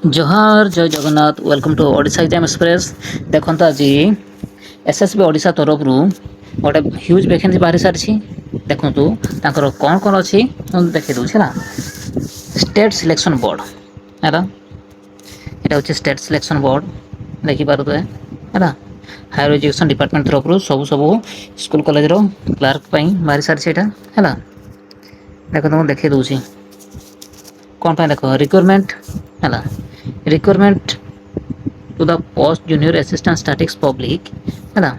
जोहार जय Jagannath welcome to Odisha exam express. देखो आज एसएसबी ओडिशा तरफ गोटे ह्यूज वैकेंसी बाहरी सारी देखु कौन कौन अच्छी देखी दूसरा स्टेट सिलेक्शन बोर्ड है यहाँ हूँ स्टेट सिलेक्शन बोर्ड देखिपे है हायर एजुकेशन डिपार्टमेंट तरफ सब स्कूल कॉलेज क्लार्क बाहरी सारी है देख तुमको देखी दूसरी कौन देख रिक्वायरमेंट है requirement to the post junior assistant statics public है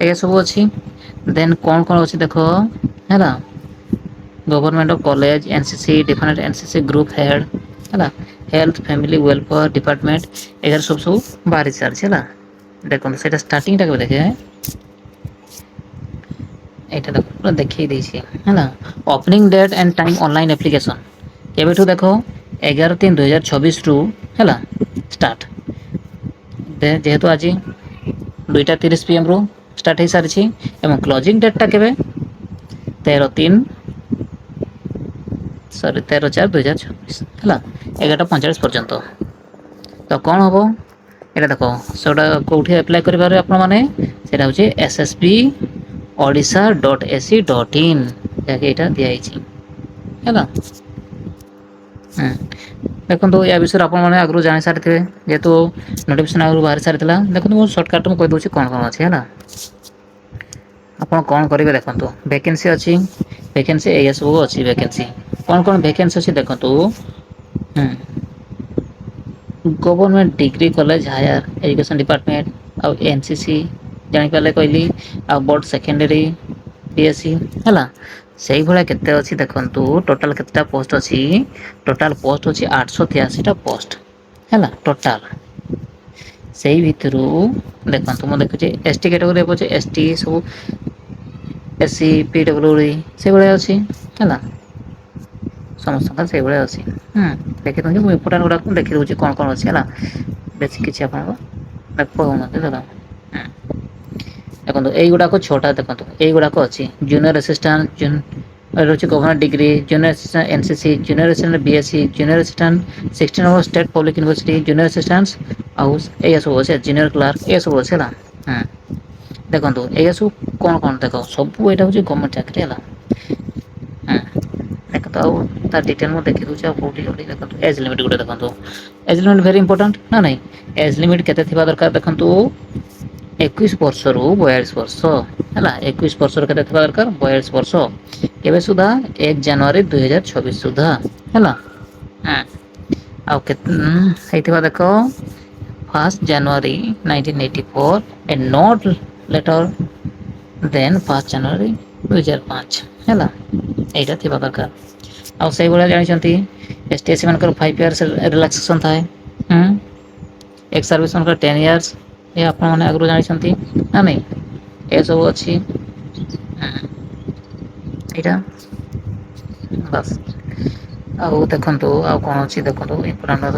ये सब अच्छी देन कौन कौन अच्छी देख है government of college NCC different NCC group head है हेल्थ फैमिली वेलफेयर डिपार्टमेंट एगार सब सब बाहरी सारी है देखो से स्टार्टिंग टा देखे यहाँ देख पूरा देखी है opening date and time online application केबेठू देख 11/3/2024 रु है स्टार्ट जेहेतु आज 2:30 PM रु स्टार्ट हो सारी एवं क्लोजिंग डेटा के 13/4/2024 है 11:45 पर्यंत तो कौन हम ये देख सेटा कौटी एप्लाय करेंगे आपण मैंने हूँ ssbodisha.ac.in यहाँ दिखाई है देखो या विषय आप आगु जानी सारी थे जेहेतु नोटिफिकेशन आगु बाहरी सारी देखो मुझे सर्टकट में कहीदे कौन कौन अच्छी है आप कौन करेंगे देखो वैकेंसी अच्छी वैकेंसी ये सब अच्छी वैकेंसी कौन कौन वैकेंसी अच्छी देखो government degree college higher education department आउ एनसीसी जापारे कहली आ बोर्ड सेकेंडरी बीएससी है से भाया केते अच्छी देखु टोटाल केतेटा पोस्ट अच्छी टोटाल पोस्ट अच्छी 883टा पोस्ट है टोटाल से भितर देखो मुझे देखुचे एसटी कैटेगरी अच्छे एसटी सब एससी पीडब्ल्यूडी से भाया अच्छी है समस्त से भाया अच्छी देखी दूँ मुझे इम्पोर्टाट गुड़ा देखी दूसरी कौन कौन अच्छी है बेस किसी आप देखो युवाक छटा देखो युवाक अच्छी जूनियर असिस्टेंट रही government degree junior assistant NCC junior assistant BSc junior assistant 16 number state public university junior assistant आउ ये सब अच्छे जूनियर क्लार्क ये सब अच्छे है देखो ये सब कौन कौन देख सब यहाँ हूँ गवर्नमेंट चाकरी है देखो आउ डिटेल में देखी दूसरी कौटी कौटी देखो एज लिमिट गोटे देखो एज लिमिट भेरी इंपोर्टेंट ना नहीं एज लिमिट केते थिबा दरकार देखो 21 वर्ष रु 42 वर्ष है 21 वर्ष के दरकार 42 वर्ष के सुधा 1 जनवरी 2026 सुधा है देख 1 जनवरी 1984 एंड नॉट लेटर देन 1 जनवरी 2005 है यहाँ थी दरकार आउ से जानते एस टी एस सी मान 5 इयर्स रिलैक्सेशन थाए एक सर्विस मान 10 इयर्स ये आप आगु जानते ना नहीं ये सब अच्छी यहाँ बस आउ देखु आउ कौन अच्छी देखो इम्पोर्टाट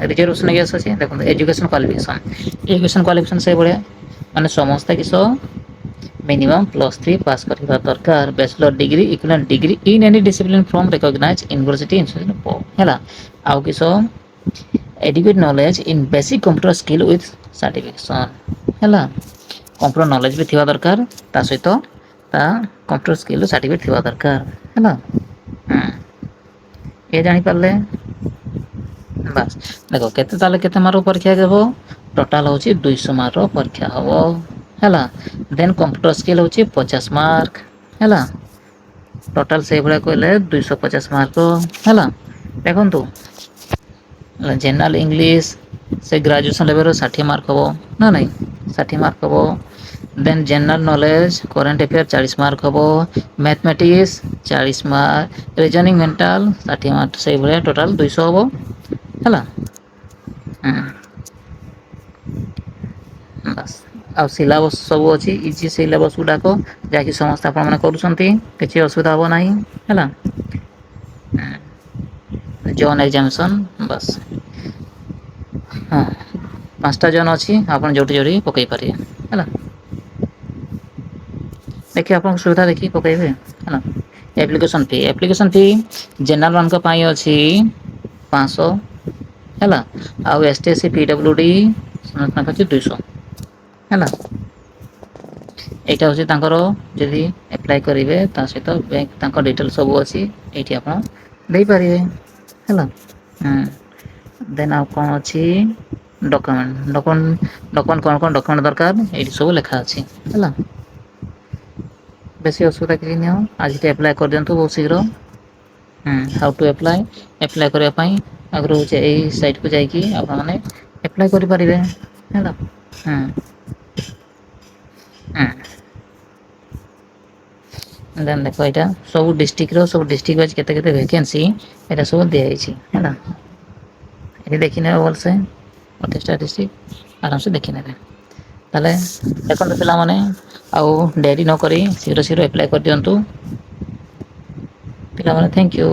रिजर्वेशन यस अच्छी देखो एजुकेशन क्वालिफिकेशन से भाया माने समस्त किस मिनिमम +3 पास करवा दरकार bachelor degree equivalent degree in any discipline from recognised university है आउ किस adequate knowledge in basic computer skill with certification है कंप्यूटर नॉलेज भी थिबा दरकार ता सहित ता कंप्यूटर स्किल सर्टिफिकेट थिबा दरकार है ये जानी पारले बस देखो केते ताले केते मार्क परीक्षा देबो टोटाल होची 200 मार्क परीक्षा हबो है देन कंप्यूटर स्किल होची 50 मार्क है टोटाल से भाया कहले 250 मार्क है देखो जनरल इंग्लिश से ग्रेजुएशन लेवल 60 मार्क हम ना नहीं 60 मार्क हम then general knowledge current affair 40 mark हम mathematics 40 mark reasoning mental 60 mark से भाया टोटाल 200 हम है बस आ सिलेबस सब अच्छी इजी सिलेबस गुड़ाक जहाँकि समस्त आपने किसी असुविधा हम ना है जॉन एग्जामिनेशन बस हाँ 5टा जन अच्छी आप जोटी जोटी पकई पारे है देखिए आप सुविधा देखिए पकड़े है एप्लिकेशन फी जनरल मान अच्छी 500 ହେଲା ଆଉ STSC PWD ତାଙ୍କ ଅଛି 200 ହେଲା। ଏଇଟା ହେଉଛି ତାଙ୍କର ଯଦି ଆପ୍ଲାଏ କରିବେ ତା ସହିତ ବ୍ୟାଙ୍କ ତାଙ୍କ ଡିଟେଲ୍ ସବୁ ଅଛି ଏଇଠି ଆପଣ ଦେଇପାରିବେ ହେଲା। ଦେନ୍ ଆଉ କଣ ଅଛି ଡକ୍ୟୁମେଣ୍ଟ କଣ ଡକ୍ୟୁମେଣ୍ଟ ଦରକାର ଏଇଠି ସବୁ ଲେଖା ଅଛି ହେଲା। ବେଶୀ ଅସୁବିଧା କିଛି ନିଅ ଆଜି ଆପ୍ଲାଏ କରିଦିଅନ୍ତୁ ବହୁତ ଶୀଘ୍ର। ହାଉ ଟୁ ଆପ୍ଲାଏ କରିବା ପାଇଁ ଆଗରୁ ହେଉଛି ଏଇ ସାଇଟକୁ ଯାଇକି ଆପଣମାନେ ଆପ୍ଲାଏ କରିପାରିବେ ହେଲା। ହୁଁ ହୁଁ ଦେନ୍ ଦେଖ ଏଇଟା ସବୁ ଡିଷ୍ଟ୍ରିକ୍ଟର ସବୁ ଡିଷ୍ଟ୍ରିକ୍ଟ ୱାଇଜ୍ କେତେ କେତେ ଭ୍ୟାକେନ୍ସି ଏଇଟା ସବୁ ଦିଆଯାଇଛି ହେଲା। ଏଠି ଦେଖିନେବେ ଭଲସେ 28ଟା ଡିଷ୍ଟ୍ରିକ୍ଟ ଆରାମସେ ଦେଖିନେବେ। ତାହେଲେ ଦେଖନ୍ତୁ ପିଲାମାନେ ଆଉ ଡେରି ନକରି ଶୀଘ୍ର ଶୀଘ୍ର ଆପ୍ଲାଏ କରିଦିଅନ୍ତୁ। ପିଲାମାନେ ଥ୍ୟାଙ୍କ ୟୁ।